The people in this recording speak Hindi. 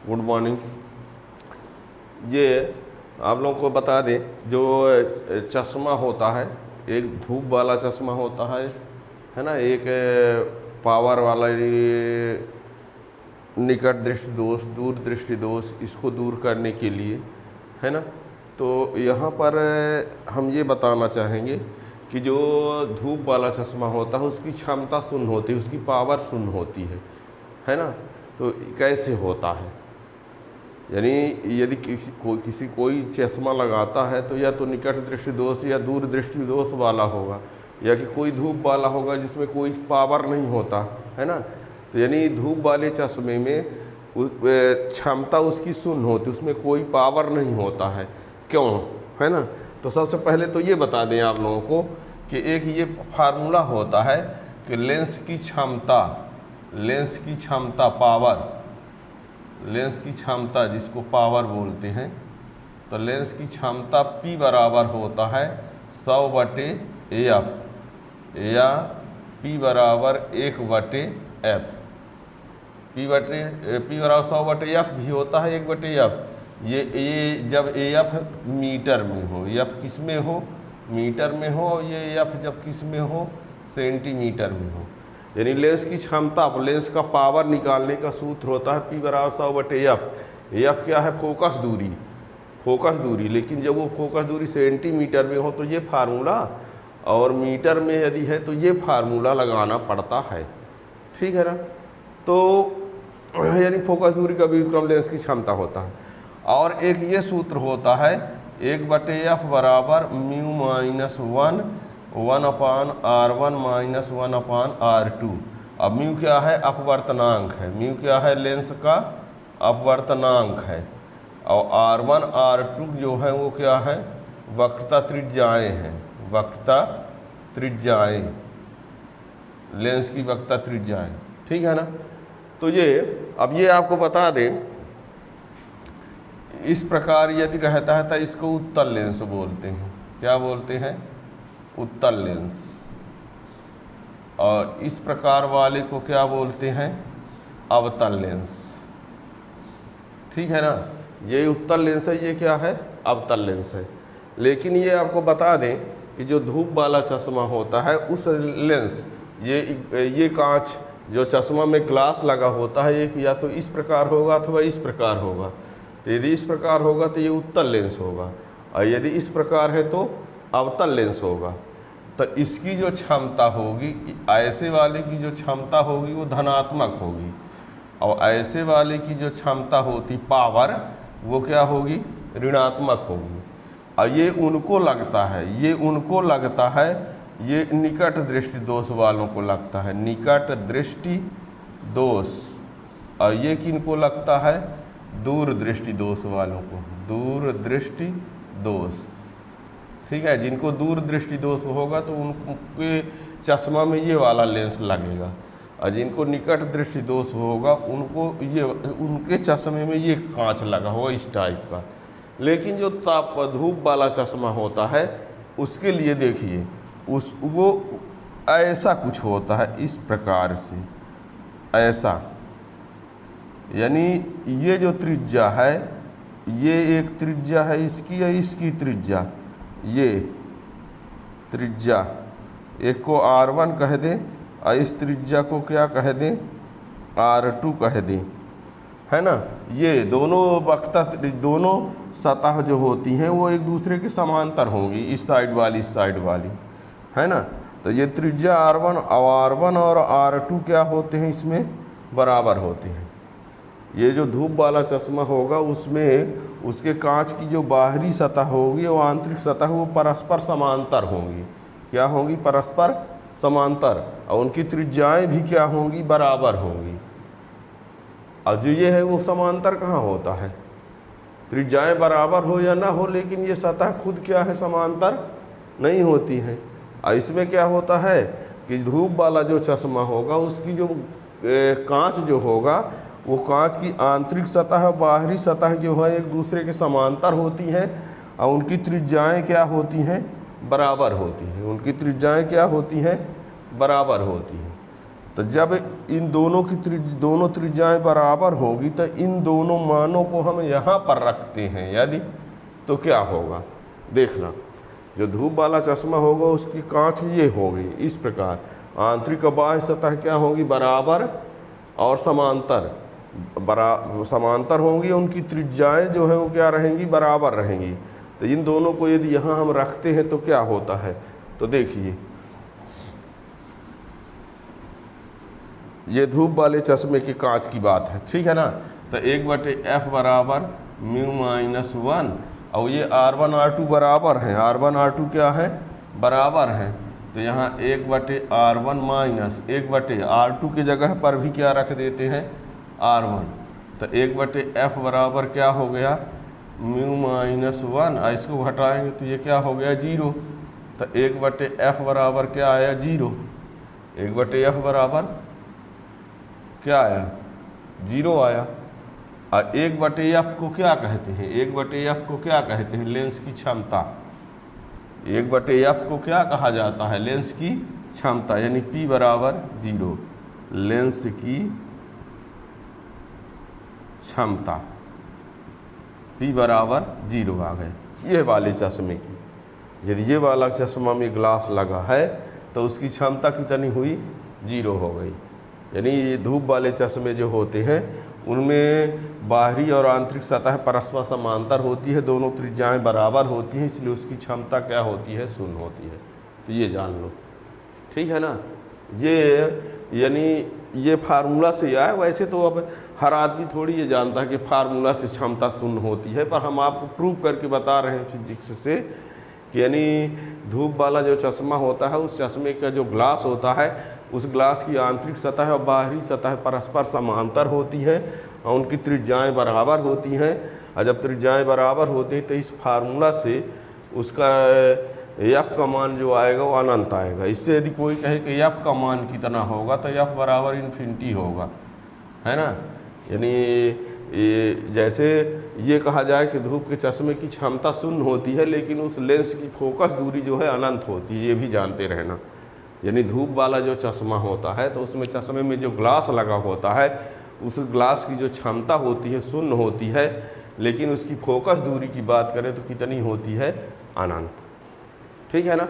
Good morning. ये आप लोगों को बता दें, जो चश्मा होता है, एक धूप वाला चश्मा होता है ना, एक पावर वाला, ये निकट दृष्टि दोष, दूर दृष्टि दोष, इसको दूर करने के लिए, है ना। तो यहाँ पर हम ये बताना चाहेंगे कि जो धूप वाला चश्मा होता है उसकी क्षमता शून्य होती है, उसकी पावर शून्य होती है ना। तो कैसे होता है, यानी यदि कोई चश्मा लगाता है तो या तो निकट दृष्टि दोष या दूर दृष्टि दोष वाला होगा, या कि कोई धूप वाला होगा जिसमें कोई पावर नहीं होता, है ना। तो यानी धूप वाले चश्मे में क्षमता उसकी शून्य होती, उसमें कोई पावर नहीं होता है, क्यों, है ना। तो सबसे पहले तो ये बता दें आप लोगों को कि एक ये फार्मूला होता है कि लेंस की क्षमता पावर, लेंस की क्षमता जिसको पावर बोलते हैं, तो लेंस की क्षमता P बराबर होता है 100/F या P बराबर 1/F। P बराबर 100/F भी होता है 1/F। ये जब AF मीटर में हो, F किस में हो, मीटर में हो, ये F जब किस में हो, सेंटीमीटर में हो। यानी लेंस की क्षमता, लेंस का पावर निकालने का सूत्र होता है P बराबर 100/F। F क्या है, फोकस दूरी, लेकिन जब वो फोकस दूरी सेंटीमीटर में हो तो ये फार्मूला, और मीटर में यदि है तो ये फार्मूला लगाना पड़ता है, ठीक है ना। तो यानी फोकस दूरी का व्युत्क्रम लेंस की क्षमता होता है। और एक ये सूत्र होता है 1/F बराबर μ-1 1/R1 - 1/R2। अब म्यू क्या है, अपवर्तनांक है, म्यू क्या है, लेंस का अपवर्तनांक है, और R1 R2 जो है वो क्या है, वक्रता त्रिज्याएँ हैं, वक्रता त्रिज्याएँ, लेंस की वक्रता त्रिज्याएँ, ठीक है ना। तो अब ये आपको बता दें, इस प्रकार यदि रहता है तो इसको उत्तल लेंस बोलते हैं। क्या बोलते हैं, उत्तल लेंस। और इस प्रकार वाले को क्या बोलते हैं, अवतल लेंस, ठीक है ना। ये उत्तल लेंस है, ये क्या है, अवतल लेंस है। लेकिन ये आपको बता दें कि जो धूप वाला चश्मा होता है उस लेंस, ये कांच जो चश्मा में ग्लास लगा होता है, एक या तो इस प्रकार होगा अथवा इस प्रकार होगा। तो यदि इस प्रकार होगा तो ये उत्तल लेंस होगा, और यदि इस प्रकार है तो अवतल लेंस होगा। तो इसकी जो क्षमता होगी, ऐसे वाले की जो क्षमता होगी वो धनात्मक होगी, और ऐसे वाले की जो क्षमता होती पावर, वो क्या होगी, ऋणात्मक होगी। और ये उनको लगता है, ये निकट दृष्टि दोष वालों को लगता है, निकट दृष्टि दोष। और ये किनको लगता है, दूर दृष्टि दोष वालों को, दूर दृष्टि दोष, ठीक है। जिनको दूर दृष्टि दोष होगा तो उनके चश्मा में ये वाला लेंस लगेगा, और जिनको निकट दृष्टि दोष होगा उनके चश्मे में ये कांच लगा होगा इस टाइप का। लेकिन जो धूप वाला चश्मा होता है उसके लिए देखिए, वो ऐसा कुछ होता है, इस प्रकार से ऐसा, यानी ये जो त्रिज्या है, ये एक त्रिज्या है इसकी, या इसकी त्रिज्या, ये त्रिज्या, एक को R1 कह दें और इस त्रिज्या को क्या कह दें, R2 कह दें, है ना। ये दोनों वक्रता, दोनों सतह जो होती हैं वो एक दूसरे के समांतर होंगी, इस साइड वाली इस साइड वाली, है ना। तो ये त्रिज्या R1 और R2 क्या होते हैं, इसमें बराबर होते हैं। ये जो धूप वाला चश्मा होगा उसमें उसके कांच की जो बाहरी सतह होगी और आंतरिक सतह वो परस्पर समांतर होंगी, क्या होंगी, परस्पर समांतर, और उनकी त्रिज्याएं भी क्या होंगी, बराबर होंगी। और जो ये है वो समांतर कहाँ होता है, त्रिज्याएं बराबर हो या ना हो, लेकिन ये सतह खुद क्या है, समांतर नहीं होती है। और इसमें क्या होता है कि धूप वाला जो चश्मा होगा उसकी जो कांच जो होगा, वो कांच की आंतरिक सतह और बाहरी सतह जो है एक दूसरे के समांतर होती हैं, और उनकी त्रिज्याएं क्या होती हैं, बराबर होती हैं, उनकी त्रिज्याएं क्या होती हैं, बराबर होती हैं। तो जब इन दोनों की दोनों त्रिज्याएं बराबर होगी तो इन दोनों मानों को हम यहाँ पर रखते हैं यदि, तो क्या होगा देखना। जो धूप वाला चश्मा होगा उसकी कांच ये होगी इस प्रकार, आंतरिक और बाह्य सतह क्या होगी बराबर और समांतर, समांतर होंगी, उनकी त्रिज्याएं जो हैं वो क्या रहेंगी बराबर रहेंगी। तो इन दोनों को यदि यहाँ हम रखते हैं तो क्या होता है, तो देखिए ये धूप वाले चश्मे की कांच की बात है, ठीक है ना। तो 1/f बराबर μ-1 और ये R1 R2 बराबर हैं, R1 R2 क्या है बराबर हैं, तो यहाँ 1/R1 माइनस 1/R2 की जगह पर भी क्या रख देते हैं R1, तो 1/f बराबर क्या हो गया μ-1, इसको घटाएंगे तो ये क्या हो गया 0, तो 1/f बराबर क्या आया 0, 1/f बराबर क्या आया 0 आया। और 1/f को क्या कहते हैं, 1/f को क्या कहते हैं लेंस की क्षमता, 1/f को क्या कहा जाता है लेंस की क्षमता, यानी P बराबर 0, लेंस की क्षमता P बराबर 0 आ गए। ये वाले चश्मे की, यदि ये वाला चश्मा में ग्लास लगा है तो उसकी क्षमता कितनी हुई 0 हो गई। यानी ये धूप वाले चश्मे जो होते हैं उनमें बाहरी और आंतरिक सतह परस्पर समांतर होती है, दोनों त्रिज्याएं बराबर होती हैं, इसलिए उसकी क्षमता क्या होती है 0 होती है। तो ये जान लो, ठीक है ना। ये यानी ये फार्मूला से आया, वैसे तो अब हर आदमी थोड़ी ये जानता है कि फार्मूला से क्षमता 0 होती है, पर हम आपको प्रूव करके बता रहे हैं फिजिक्स से कि यानी धूप वाला जो चश्मा होता है उस चश्मे का जो ग्लास होता है उस ग्लास की आंतरिक सतह और बाहरी सतह परस्पर समांतर होती हैं और उनकी त्रिज्याएं बराबर होती हैं। और जब त्रिज्याएं बराबर होती हैं तो इस फार्मूला से उसका f का मान जो आएगा वो अनंत आएगा। इससे यदि कोई कहे कि f का मान कितना होगा तो f बराबर इन्फिनिटी होगा, है ना। यानी ये जैसे ये कहा जाए कि धूप के चश्मे की क्षमता 0 होती है लेकिन उस लेंस की फोकस दूरी जो है अनंत होती है, ये भी जानते रहना। यानी धूप वाला जो चश्मा होता है तो उसमें चश्मे में जो ग्लास लगा होता है उस ग्लास की जो क्षमता होती है 0 होती है, लेकिन उसकी फोकस दूरी की बात करें तो कितनी होती है अनंत, ठीक है ना।